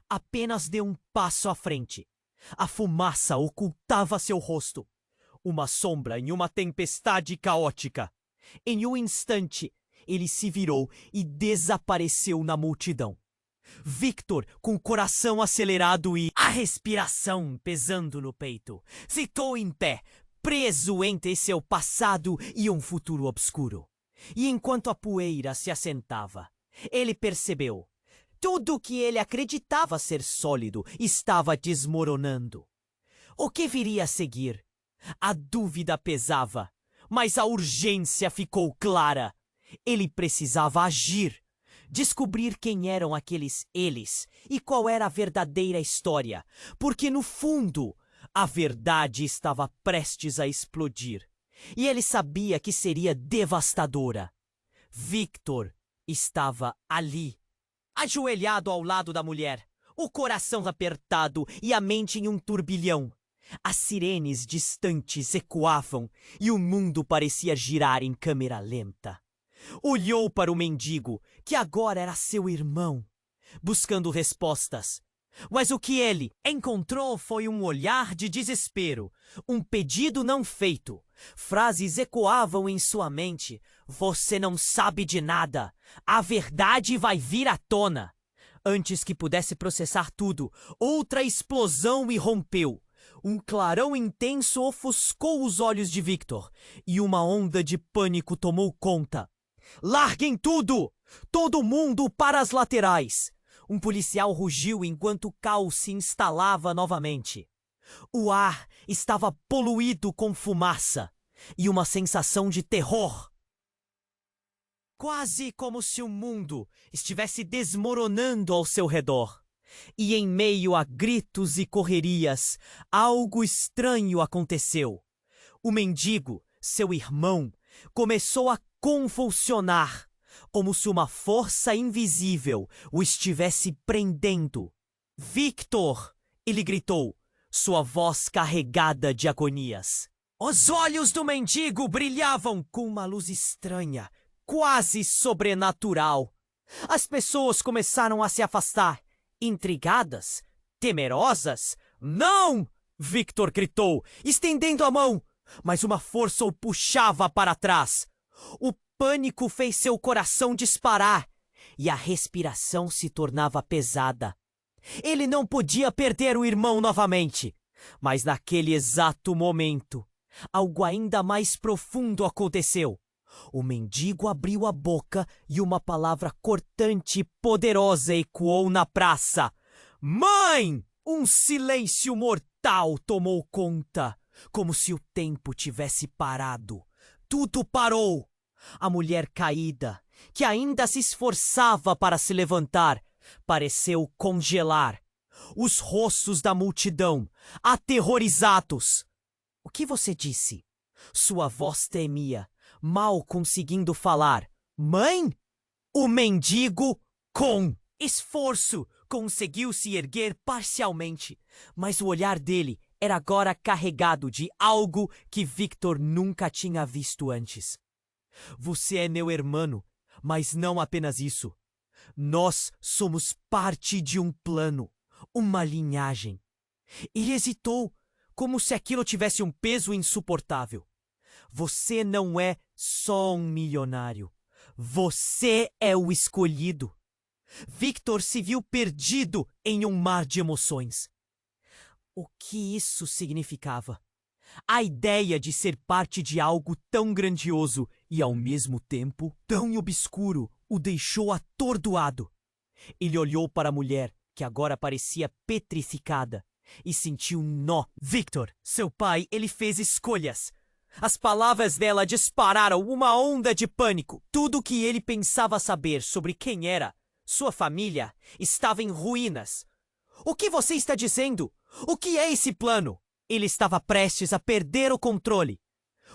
Apenas deu um passo à frente. A fumaça ocultava seu rosto. Uma sombra em uma tempestade caótica. Em um instante, ele se virou e desapareceu na multidão. Victor, com o coração acelerado e a respiração pesando no peito, ficou em pé, preso entre seu passado e um futuro obscuro. E enquanto a poeira se assentava, ele percebeu. Tudo o que ele acreditava ser sólido estava desmoronando. O que viria a seguir? A dúvida pesava, mas a urgência ficou clara. Ele precisava agir, descobrir quem eram aqueles eles e qual era a verdadeira história, porque no fundo a verdade estava prestes a explodir. E ele sabia que seria devastadora. Victor estava ali, ajoelhado ao lado da mulher, o coração apertado e a mente em um turbilhão. As sirenes distantes ecoavam e o mundo parecia girar em câmera lenta. Olhou para o mendigo, que agora era seu irmão, buscando respostas. Mas o que ele encontrou foi um olhar de desespero, um pedido não feito. Frases ecoavam em sua mente. Você não sabe de nada. A verdade vai vir à tona. Antes que pudesse processar tudo, outra explosão irrompeu. Um clarão intenso ofuscou os olhos de Victor e uma onda de pânico tomou conta. Larguem tudo! Todo mundo para as laterais! Um policial rugiu enquanto o caos se instalava novamente. O ar estava poluído com fumaça e uma sensação de terror. Quase como se o mundo estivesse desmoronando ao seu redor. E em meio a gritos e correrias, algo estranho aconteceu. O mendigo, seu irmão, começou a convulsionar, como se uma força invisível o estivesse prendendo. Victor! Ele gritou, sua voz carregada de agonias. Os olhos do mendigo brilhavam com uma luz estranha, quase sobrenatural. As pessoas começaram a se afastar, intrigadas, temerosas. Não! Victor gritou, estendendo a mão, mas uma força o puxava para trás. O pânico fez seu coração disparar e a respiração se tornava pesada. Ele não podia perder o irmão novamente, mas naquele exato momento, algo ainda mais profundo aconteceu. O mendigo abriu a boca e uma palavra cortante e poderosa ecoou na praça. Mãe! Um silêncio mortal tomou conta, como se o tempo tivesse parado. Tudo parou. A mulher caída, que ainda se esforçava para se levantar, pareceu congelar. Os rostos da multidão, aterrorizados. O que você disse? Sua voz tremia, mal conseguindo falar. Mãe? O mendigo, com esforço, conseguiu se erguer parcialmente, mas o olhar dele era agora carregado de algo que Victor nunca tinha visto antes. Você é meu irmão, mas não apenas isso. Nós somos parte de um plano, uma linhagem. E hesitou, como se aquilo tivesse um peso insuportável. Você não é só um milionário. Você é o escolhido. Victor se viu perdido em um mar de emoções. O que isso significava? A ideia de ser parte de algo tão grandioso e, ao mesmo tempo, tão obscuro, o deixou atordoado. Ele olhou para a mulher, que agora parecia petrificada, e sentiu um nó. Victor, seu pai, ele fez escolhas. As palavras dela dispararam uma onda de pânico. Tudo o que ele pensava saber sobre quem era, sua família, estava em ruínas. O que você está dizendo? O que é esse plano? Ele estava prestes a perder o controle.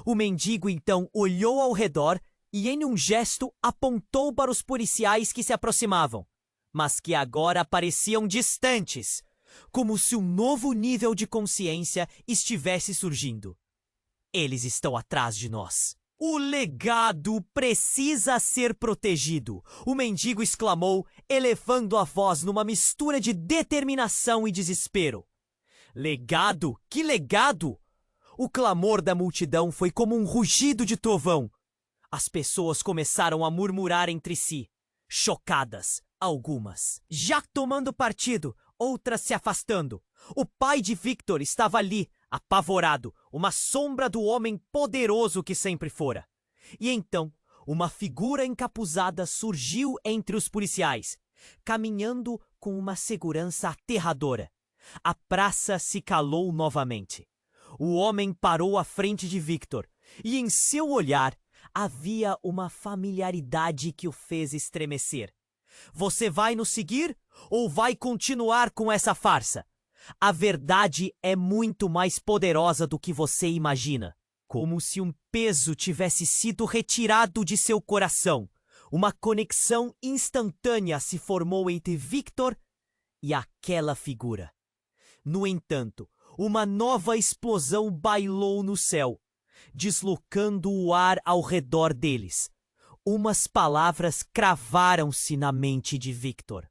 O mendigo então olhou ao redor e, em um gesto, apontou para os policiais que se aproximavam, mas que agora pareciam distantes, como se um novo nível de consciência estivesse surgindo. Eles estão atrás de nós. O legado precisa ser protegido, o mendigo exclamou, elevando a voz numa mistura de determinação e desespero. Legado? Que legado? O clamor da multidão foi como um rugido de trovão. As pessoas começaram a murmurar entre si, chocadas, algumas já tomando partido, outras se afastando. O pai de Victor estava ali, apavorado, uma sombra do homem poderoso que sempre fora. E então, uma figura encapuzada surgiu entre os policiais, caminhando com uma segurança aterradora. A praça se calou novamente. O homem parou à frente de Victor, e em seu olhar havia uma familiaridade que o fez estremecer. Você vai nos seguir ou vai continuar com essa farsa? A verdade é muito mais poderosa do que você imagina. Como se um peso tivesse sido retirado de seu coração. Uma conexão instantânea se formou entre Victor e aquela figura. No entanto, uma nova explosão bailou no céu, deslocando o ar ao redor deles. Umas palavras cravaram-se na mente de Victor.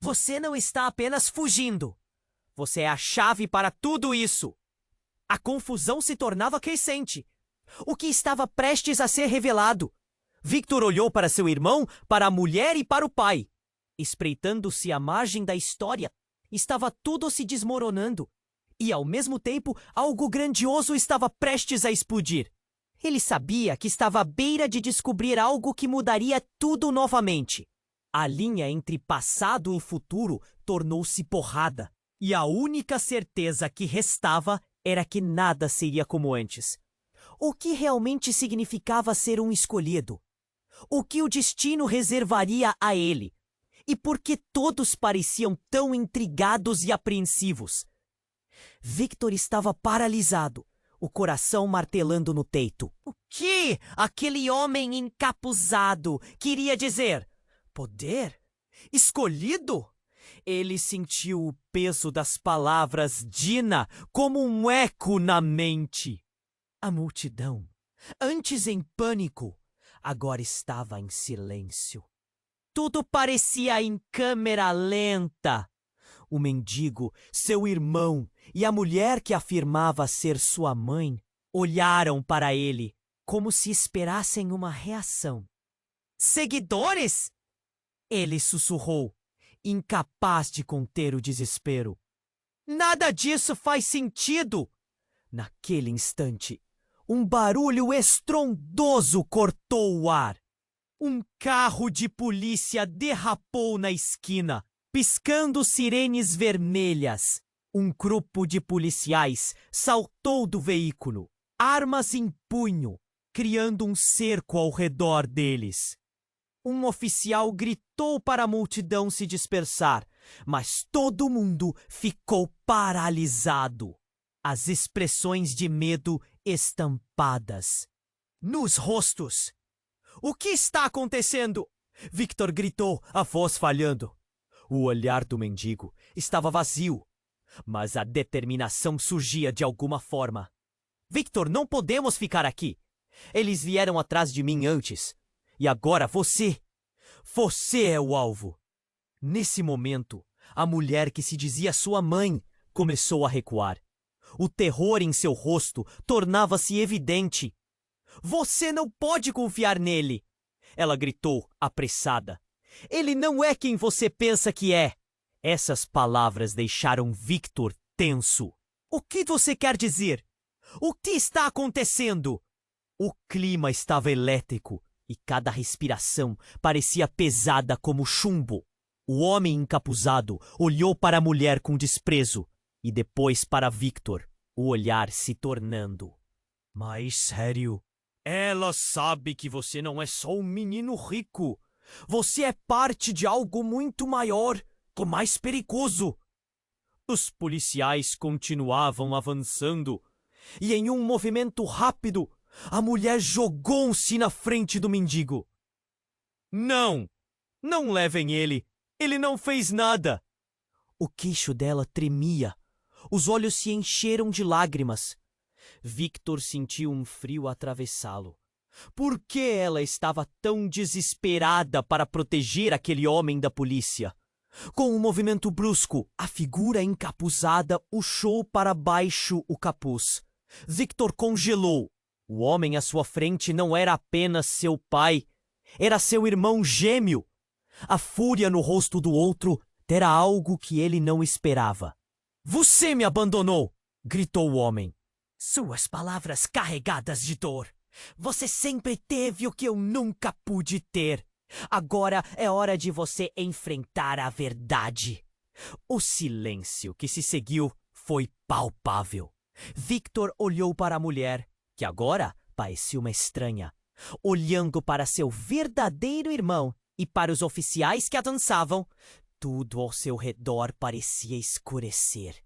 Você não está apenas fugindo. Você é a chave para tudo isso. A confusão se tornava crescente. O que estava prestes a ser revelado? Victor olhou para seu irmão, para a mulher e para o pai. Espreitando-se à margem da história, estava tudo se desmoronando. E, ao mesmo tempo, algo grandioso estava prestes a explodir. Ele sabia que estava à beira de descobrir algo que mudaria tudo novamente. A linha entre passado e futuro tornou-se borrada, e a única certeza que restava era que nada seria como antes. O que realmente significava ser um escolhido? O que o destino reservaria a ele? E por que todos pareciam tão intrigados e apreensivos? Victor estava paralisado, o coração martelando no peito. O que aquele homem encapuzado queria dizer? Poder? Escolhido? Ele sentiu o peso das palavras Dina como um eco na mente. A multidão, antes em pânico, agora estava em silêncio. Tudo parecia em câmera lenta. O mendigo, seu irmão e a mulher que afirmava ser sua mãe olharam para ele como se esperassem uma reação. Seguidores? Ele sussurrou, incapaz de conter o desespero. Nada disso faz sentido! Naquele instante, Um barulho estrondoso cortou o ar. Um carro de polícia derrapou na esquina, piscando sirenes vermelhas. Um grupo de policiais saltou do veículo, armas em punho, criando um cerco ao redor deles. Um oficial gritou para a multidão se dispersar, mas todo mundo ficou paralisado. As expressões de medo estampadas nos rostos. O que está acontecendo? Victor gritou, a voz falhando. O olhar do mendigo estava vazio, mas a determinação surgia de alguma forma. Victor, não podemos ficar aqui. Eles vieram atrás de mim antes. E agora você é o alvo. Nesse momento, a mulher que se dizia sua mãe começou a recuar. O terror em seu rosto tornava-se evidente. Você não pode confiar nele! Ela gritou, apressada. Ele não é quem você pensa que é! Essas palavras deixaram Victor tenso. O que você quer dizer? O que está acontecendo? O clima estava elétrico e cada respiração parecia pesada como chumbo. O homem encapuzado olhou para a mulher com desprezo e depois para Victor, o olhar se tornando mais sério. Ela sabe que você não é só um menino rico. Você é parte de algo muito maior, mais perigoso. Os policiais continuavam avançando e, em um movimento rápido, a mulher jogou-se na frente do mendigo. Não! Não levem ele! Ele não fez nada! O queixo dela tremia. Os olhos se encheram de lágrimas. Victor sentiu um frio atravessá-lo. Por que ela estava tão desesperada para proteger aquele homem da polícia? Com um movimento brusco, a figura encapuzada puxou para baixo o capuz. Victor congelou. O homem à sua frente não era apenas seu pai, era seu irmão gêmeo. A fúria no rosto do outro era algo que ele não esperava. Você me abandonou! Gritou o homem. Suas palavras carregadas de dor. Você sempre teve o que eu nunca pude ter. Agora é hora de você enfrentar a verdade. O silêncio que se seguiu foi palpável. Victor olhou para a mulher, que agora parecia uma estranha, olhando para seu verdadeiro irmão e para os oficiais que a dançavam. Tudo ao seu redor parecia escurecer.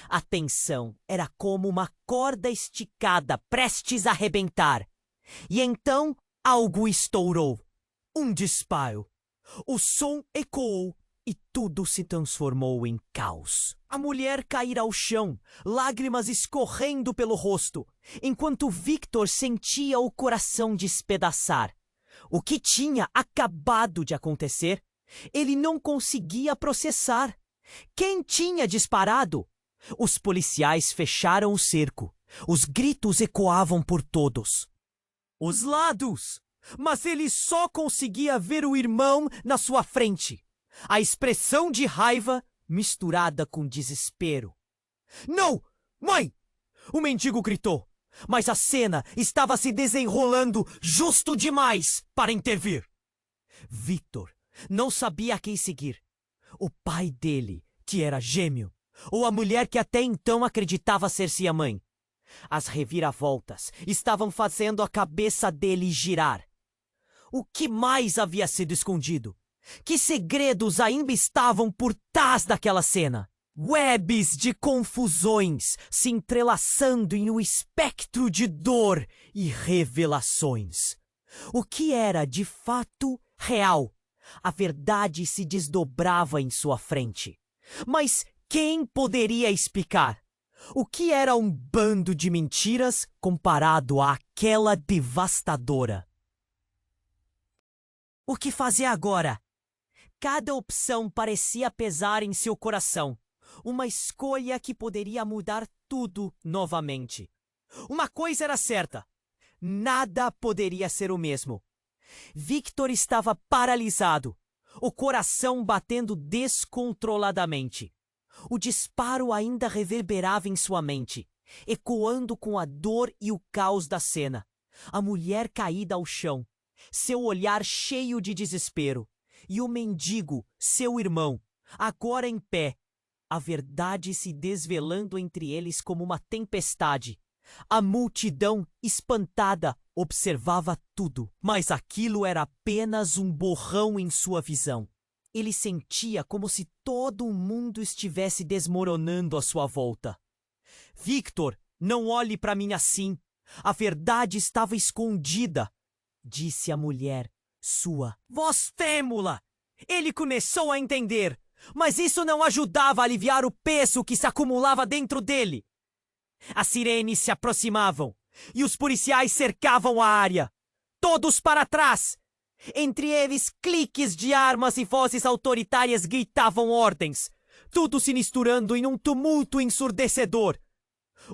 A tensão era como uma corda esticada prestes a arrebentar. E então algo estourou. Um disparo. O som ecoou e tudo se transformou em caos. A mulher caíra ao chão, lágrimas escorrendo pelo rosto, enquanto Victor sentia o coração despedaçar. O que tinha acabado de acontecer? Ele não conseguia processar. Quem tinha disparado? Os policiais fecharam o cerco. Os gritos ecoavam por todos. Os lados! Mas ele só conseguia ver o irmão na sua frente. A expressão de raiva misturada com desespero. Não! Mãe! O mendigo gritou. Mas a cena estava se desenrolando justo demais para intervir. Victor não sabia a quem seguir. O pai dele, que era gêmeo, ou a mulher que até então acreditava ser-se a mãe. As reviravoltas estavam fazendo a cabeça dele girar. O que mais havia sido escondido? Que segredos ainda estavam por trás daquela cena? Webs de confusões se entrelaçando em um espectro de dor e revelações. O que era de fato real? A verdade se desdobrava em sua frente. Mas quem poderia explicar? O que era um bando de mentiras comparado àquela devastadora? O que fazer agora? Cada opção parecia pesar em seu coração. Uma escolha que poderia mudar tudo novamente. Uma coisa era certa. Nada poderia ser o mesmo. Victor estava paralisado, o coração batendo descontroladamente. O disparo ainda reverberava em sua mente, ecoando com a dor e o caos da cena. A mulher caída ao chão, seu olhar cheio de desespero, e o mendigo, seu irmão, agora em pé, a verdade se desvelando entre eles como uma tempestade. A multidão, espantada, observava tudo, mas aquilo era apenas um borrão em sua visão. Ele sentia como se todo o mundo estivesse desmoronando à sua volta. Victor, não olhe para mim assim. A verdade estava escondida, disse a mulher, sua voz trêmula. Ele começou a entender, mas isso não ajudava a aliviar o peso que se acumulava dentro dele. As sirenes se aproximavam e os policiais cercavam a área. Todos para trás! Entre eles, cliques de armas e vozes autoritárias gritavam ordens, tudo se misturando em um tumulto ensurdecedor.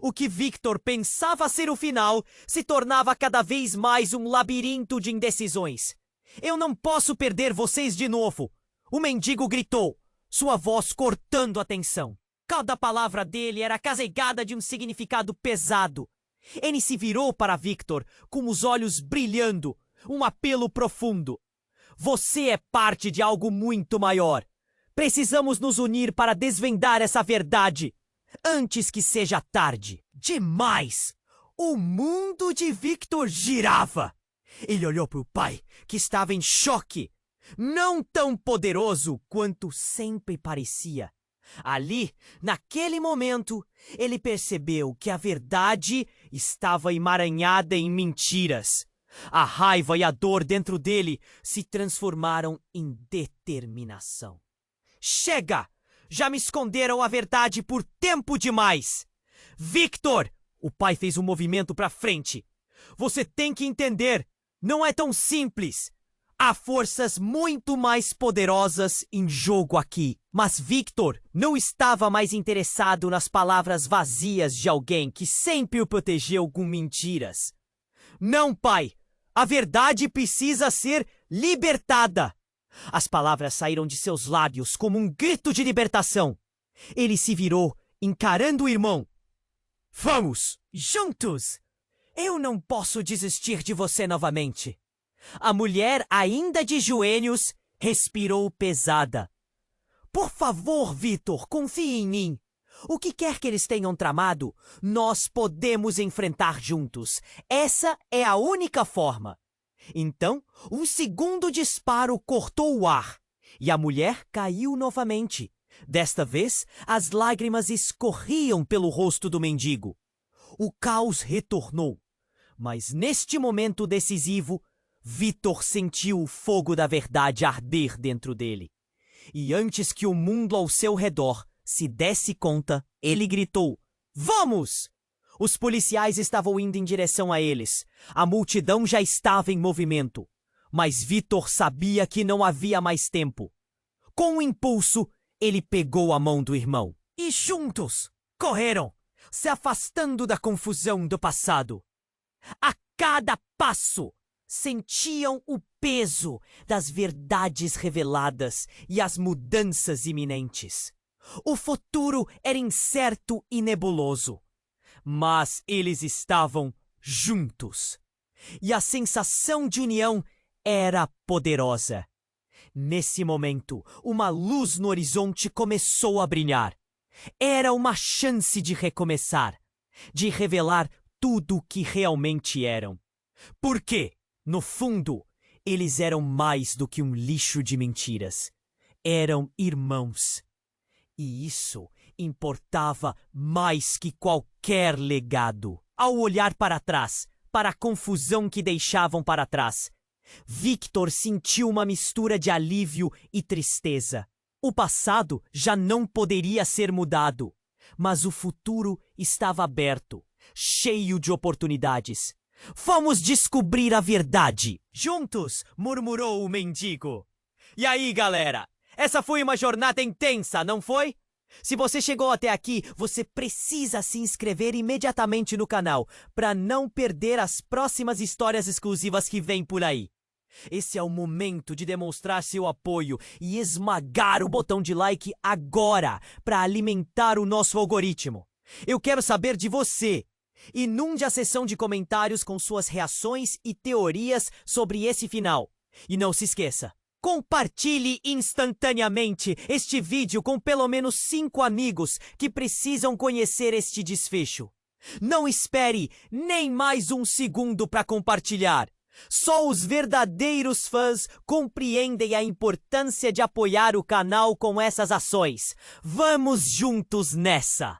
O que Victor pensava ser o final se tornava cada vez mais um labirinto de indecisões. Eu não posso perder vocês de novo! O mendigo gritou, sua voz cortando a tensão. Cada palavra dele era carregada de um significado pesado. Ele se virou para Victor, com os olhos brilhando, um apelo profundo. Você é parte de algo muito maior. Precisamos nos unir para desvendar essa verdade, antes que seja tarde. Demais! O mundo de Victor girava. Ele olhou para o pai, que estava em choque. Não tão poderoso quanto sempre parecia. Ali, naquele momento, ele percebeu que a verdade estava emaranhada em mentiras. A raiva e a dor dentro dele se transformaram em determinação. Chega! Já me esconderam a verdade por tempo demais! Victor! O pai fez um movimento para frente. Você tem que entender, não é tão simples. Há forças muito mais poderosas em jogo aqui. Mas Victor não estava mais interessado nas palavras vazias de alguém que sempre o protegeu com mentiras. Não, pai! A verdade precisa ser libertada! As palavras saíram de seus lábios como um grito de libertação. Ele se virou, encarando o irmão. Vamos! Juntos! Eu não posso desistir de você novamente. A mulher, ainda de joelhos, respirou pesada. Por favor, Victor, confie em mim. O que quer que eles tenham tramado, nós podemos enfrentar juntos. Essa é a única forma. Então, um segundo disparo cortou o ar, e a mulher caiu novamente. Desta vez, as lágrimas escorriam pelo rosto do mendigo. O caos retornou, mas neste momento decisivo, Victor sentiu o fogo da verdade arder dentro dele. E antes que o mundo ao seu redor se desse conta, ele gritou, vamos! Os policiais estavam indo em direção a eles. A multidão já estava em movimento. Mas Victor sabia que não havia mais tempo. Com um impulso, ele pegou a mão do irmão. E juntos, correram, se afastando da confusão do passado. A cada passo, sentiam o peso das verdades reveladas e as mudanças iminentes. O futuro era incerto e nebuloso, mas eles estavam juntos. E a sensação de união era poderosa. Nesse momento, uma luz no horizonte começou a brilhar. Era uma chance de recomeçar, de revelar tudo o que realmente eram. Por quê? No fundo, eles eram mais do que um lixo de mentiras. Eram irmãos. E isso importava mais que qualquer legado. Ao olhar para trás, para a confusão que deixavam para trás, Victor sentiu uma mistura de alívio e tristeza. O passado já não poderia ser mudado, mas o futuro estava aberto, cheio de oportunidades. Vamos descobrir a verdade! Juntos, murmurou o mendigo. E aí, galera? Essa foi uma jornada intensa, não foi? Se você chegou até aqui, você precisa se inscrever imediatamente no canal para não perder as próximas histórias exclusivas que vêm por aí. Esse é o momento de demonstrar seu apoio e esmagar o botão de like agora para alimentar o nosso algoritmo. Eu quero saber de você. Inunde a seção de comentários com suas reações e teorias sobre esse final. E não se esqueça, compartilhe instantaneamente este vídeo com pelo menos 5 amigos que precisam conhecer este desfecho. Não espere nem mais um segundo para compartilhar. Só os verdadeiros fãs compreendem a importância de apoiar o canal com essas ações. Vamos juntos nessa!